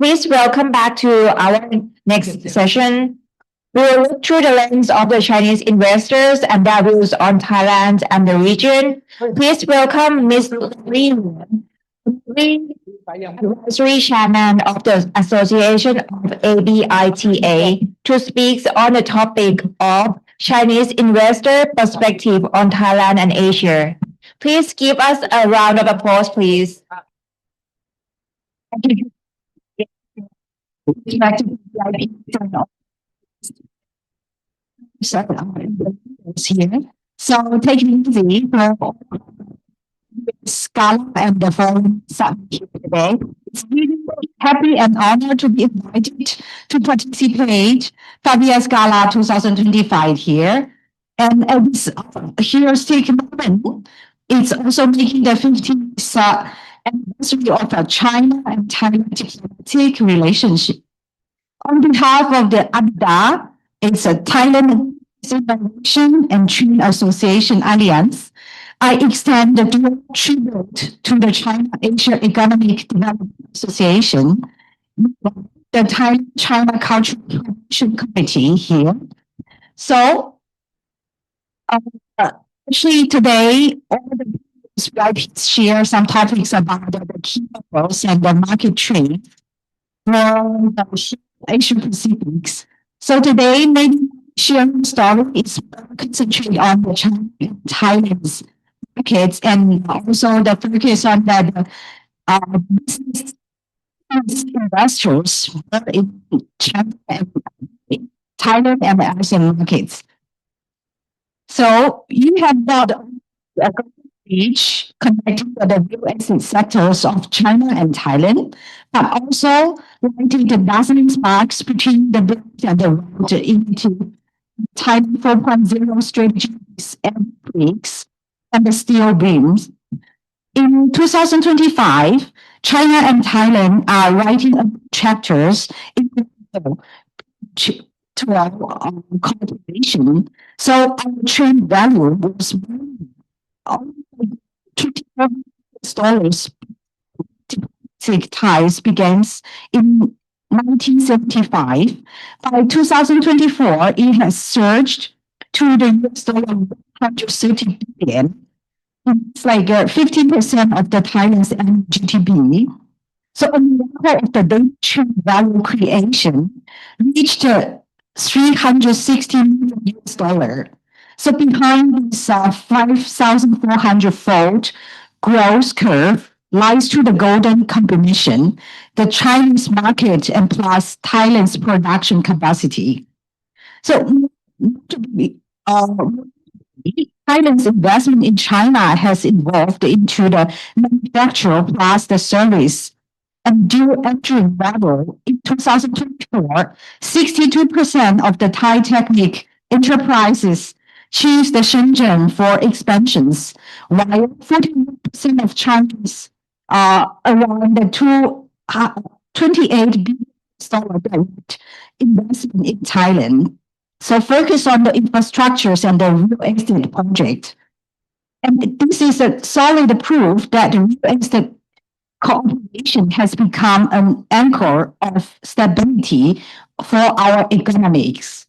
Please welcome back to our next session. We will look through the lens of the Chinese investors and their views on Thailand and the region. Please welcome Ms. Lorie Luo, Advisory Chairman of the Association of ABITA, to speak on the topic of Chinese investor perspective on Thailand and Asia. Please give us a round of applause, please. Here. So take it easy for Scala and the foreign summit here today. It's really happy and honored to be invited to participate FIABCI-Thai 2025 here. And at this historic moment, it's also making the 50th anniversary of a China and Thailand diplomatic relationship. On behalf of the ABITA, it's a Thailand Innovation and Trade Association Alliance. I extend the dual tribute to the China-Asia Economic Development Association, the Thailand-China Cultural Promotion Committee here. So, actually today, all the speakers share some topics about the key levels and the market trade for the Asian Pacifics. So today, maybe sharing story is concentrated on the China and Thailand's markets and also the focus on the business investors in China and Thailand and the Asian markets. So you have got a page connecting the real estate sectors of China and Thailand, but also writing the dozen marks between the bridge and the road into Thailand 4.0 strategies and bricks and the steel beams. In 2025, China and Thailand are writing chapters in to our cooperation. So our trade value was $20 ties begins in 1975. By 2024, it has surged to the US dollar 130 billion. It's like 15% of the Thailand's annual GDP. So a level of the daily trade value creation reached 360 million US dollar. So behind this 5,400-fold growth curve lies to the golden combination, the Chinese market and plus Thailand's production capacity. So Thailand's investment in China has evolved into the manufacture plus the service and dual entry model. In 2024, 62% of the Thai technical enterprises choose the Shenzhen for expansions, while 41% of Chinese around the $28 billion direct investment in Thailand. So focus on the infrastructures and the real estate project. And this is a solid proof that the real estate cooperation has become an anchor of stability for our economics.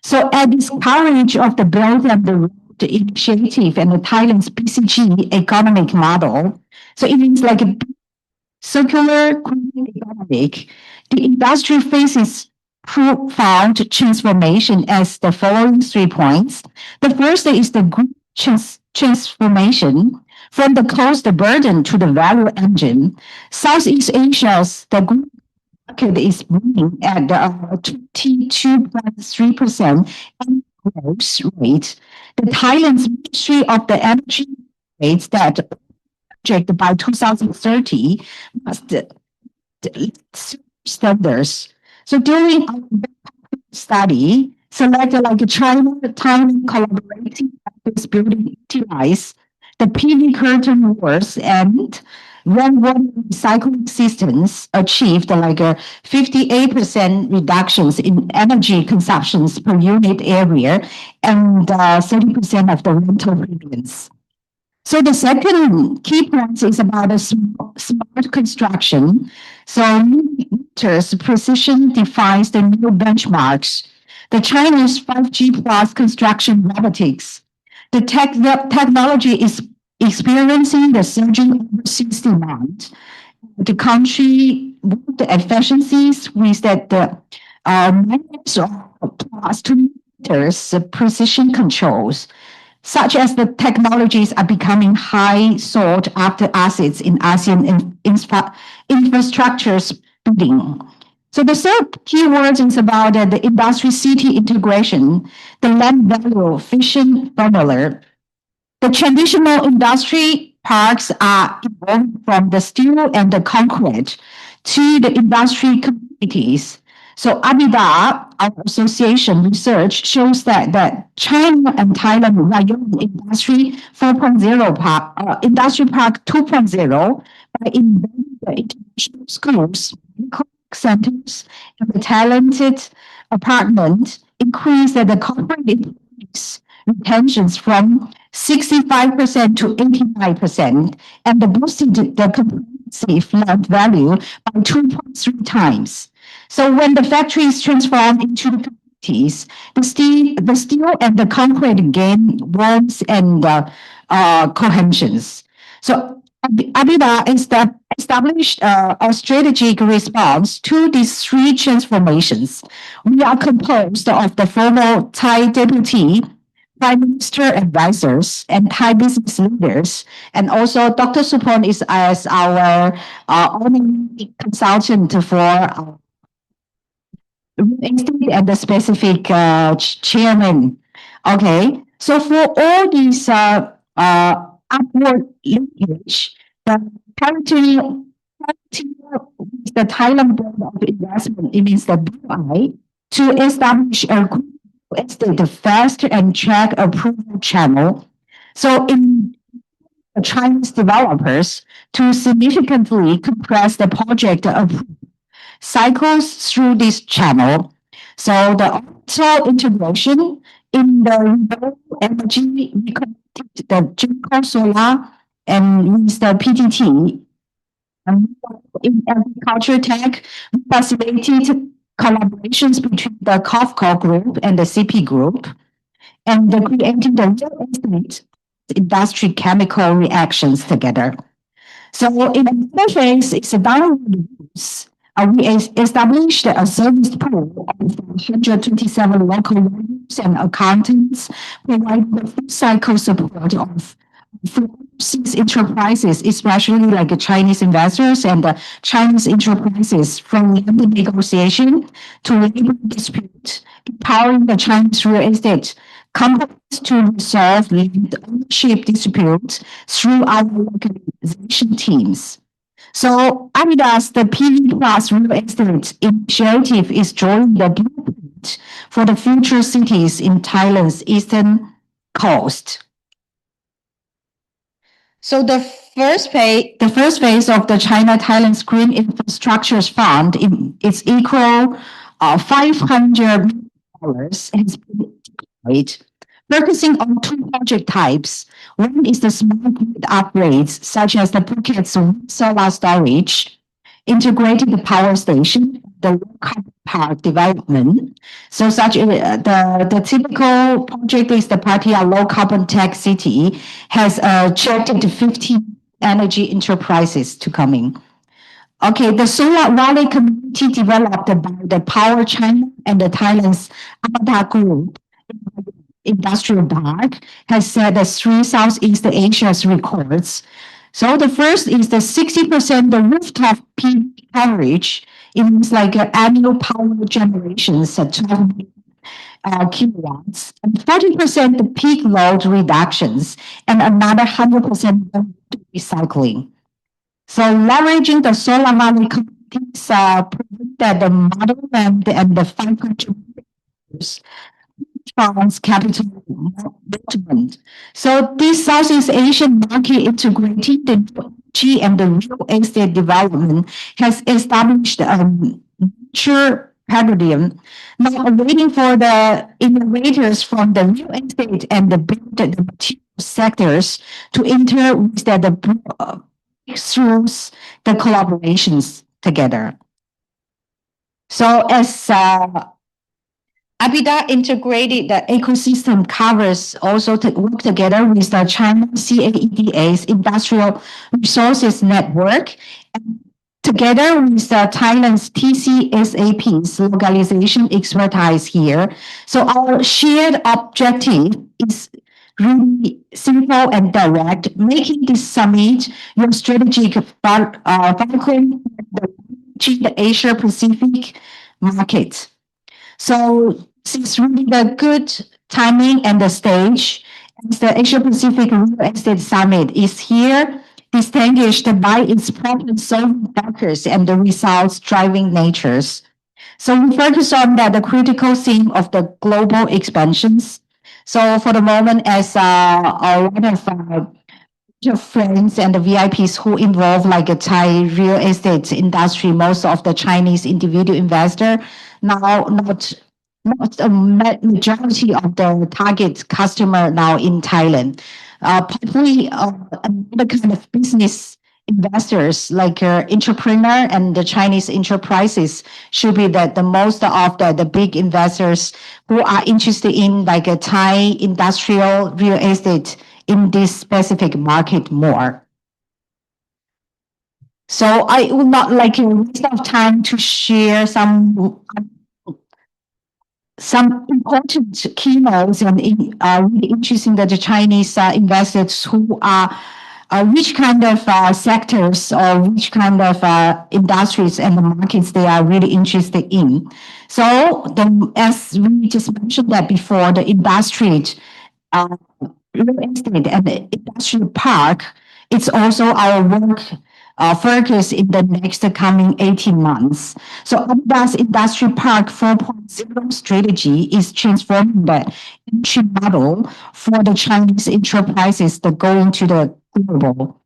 So at this coverage of the Belt and the Road Initiative and the Thailand's BCG economic model, so it means like a circular green economic, the industry faces profound transformation as the following 3 points. The first is the green transformation from the cost burden to the value engine. Southeast Asia's the green market is booming at 22.3% growth rate. The Thailand's Ministry of the Energy rates that project by 2030 must standards. So during our study, selected like China, Thailand collaborating office building utilize the PV curtain walls and rainwater recycling systems achieved like a 58% reductions in energy consumptions per unit area and 30% of the rental premiums. So the second key point is about a smart construction. So sector's precision defines the new benchmarks. The Chinese 5G plus construction robotics. The technology is experiencing the surging overseas demand. The country with the efficiencies with that the methods of plus 2 meters precision controls, such as the technologies are becoming high sought after assets in ASEAN infrastructures building. So the third keyword is about the industry city integration, the land value efficient formula. The traditional industry parks are evolving from the steel and the concrete to the industry communities. So ABITA, our association research shows that China and Thailand Rayon Industry 4.0 Park, Industry Park 2.0 by embedding the international schools, centers, and the talented apartment increase the corporate employees retentions from 65% to 89%, and the boosted the comprehensive land value by 2.3 times. So when the factory is transformed into the communities, the steel and the concrete gain warmth and cohesions. So ABITA established a strategic response to these three transformations. We are composed of the former Thai deputy Prime Minister advisors and Thai business leaders, and also Dr. Supon is as our honorary consultant for real estate and the specific chairman. Okay, so for all these upward linkage, the parity with the Thailand Board of Investment, it means the BI, to establish a group the fast and track approval channel. So in Chinese developers to significantly compress the project approval cycles through this channel. So the auto integration in the renewable energy, we connected the Jinko Solar and with the PTT. And in agriculture tech, we facilitated collaborations between the COFCO group and the CP group, and creating the real estate industry chemical reactions together. So in the phase, it's a downward use. We established a service pool of 127 local lawyers and accountants, providing the full cycle support of overseas enterprises, especially like Chinese investors and Chinese enterprises, from labor negotiation to labor dispute, empowering the Chinese real estate companies to resolve land ownership disputes through our localization teams. So ABITA's the PV Plus Real Estate Initiative is drawing the blueprint for the future cities in Thailand's eastern coast. So the first phase of the China-Thailand Green Infrastructure Fund is equal $500 million has been deployed, focusing on two project types. One is the smart grid upgrades, such as the Phuket's solar storage, integrated power station, the low carbon park development. So such the typical project is the Pattaya Low Carbon Tech City has attracted 15 energy enterprises to coming. Okay, the Solar Valley community developed by the Power China and the Thailand's ABITA Group Industrial Park has set the three Southeast Asia's records. So the first is the 60% the rooftop peak coverage. It means like annual power generations at 12 kilowatts, and 40% the peak load reductions, and another 100% recycling. So leveraging the Solar Valley communities that the model and the 500 funds capital movement. So this Southeast Asian market integrating the energy and the real estate development has established a mature paradigm. Now waiting for the innovators from the real estate and the material sectors to enter with the breakthroughs, the collaborations together. So as ABITA integrated the ecosystem covers also to work together with the China CAEDA's Industrial Resources Network, and together with the Thailand's TCSAP's localization expertise here. So our shared objective is really simple and direct, making this summit your strategic fulcrum to the Asia Pacific market. So it's really the good timing and the stage. As the Asia Pacific Real Estate Summit is here, distinguished by its problem-solving focus and the results driving natures. So we focus on that the critical theme of the global expansions. So for the moment, as a lot of your friends and the VIPs who involve like a Thai real estate industry, most of the Chinese individual investor now not a majority of the target customer now in Thailand. Probably another kind of business investors like entrepreneur and the Chinese enterprises should be the most of the big investors who are interested in like a Thai industrial real estate in this specific market more. So I would not like to waste of time to share some important keynotes and really interesting that the Chinese investors who are which kind of sectors or which kind of industries and the markets they are really interested in. So as we just mentioned that before, the industry, real estate and the industrial park, it's also our work focus in the next coming 18 months. So ABITA's Industry Park 4.0 strategy is transforming the entry model for the Chinese enterprises that go into the global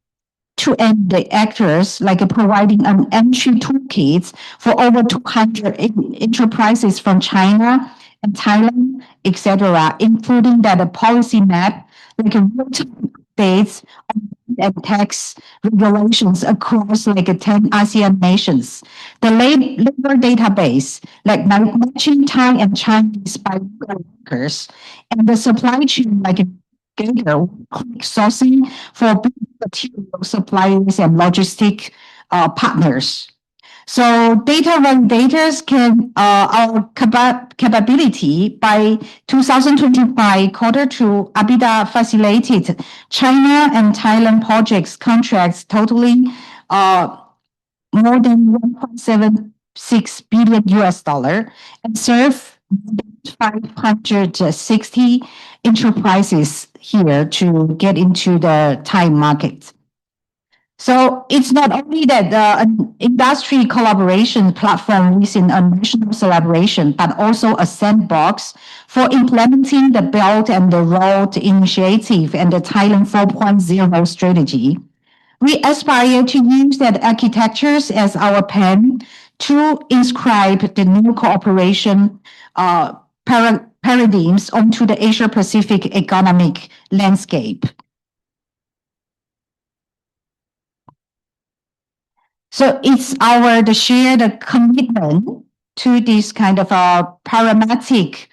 to end the actors, like providing an entry toolkit for over 200 enterprises from China and Thailand, etc., including that the policy map, like real-time updates and tax regulations across like 10 ASEAN nations. The labor database, like matching Thai and Chinese bilingual workers, and the supply chain, like Gator, quick sourcing for material suppliers and logistic partners. So data validators can our capability by 2025 quarter two, ABITA facilitated China and Thailand projects contracts totaling more than 1.76 billion US dollar and serve 560 enterprises here to get into the Thai market. So it's not only that an industry collaboration platform within a national collaboration, but also a sandbox for implementing the Belt and the Road Initiative and the Thailand 4.0 strategy. We aspire to use that architectures as our pen to inscribe the new cooperation paradigms onto the Asia Pacific economic landscape. So it's the shared commitment to this kind of pragmatic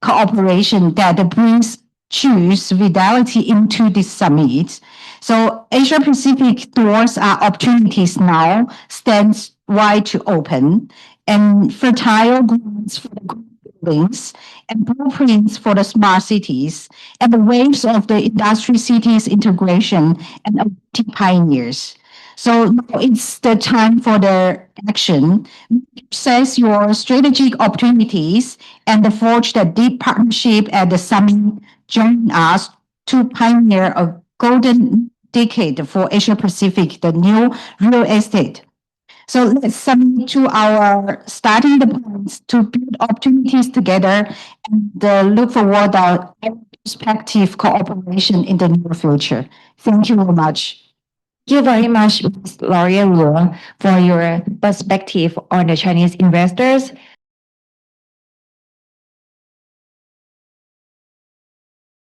cooperation that brings choose vitality into this summit. So Asia Pacific doors are opportunities now stands wide to open and fertile grounds for the green buildings and blueprints for the smart cities and the waves of the industry cities integration and pioneers. So now it's the time for the action. Assess your strategic opportunities and forge the deep partnership at the summit. Join us to pioneer a golden decade for Asia Pacific, the new real estate. So let's submit to our starting the points to build opportunities together and look forward to prospective cooperation in the near future. Thank you very much. Thank you very much, Ms. Lorie Luo, for your perspective on the Chinese investors.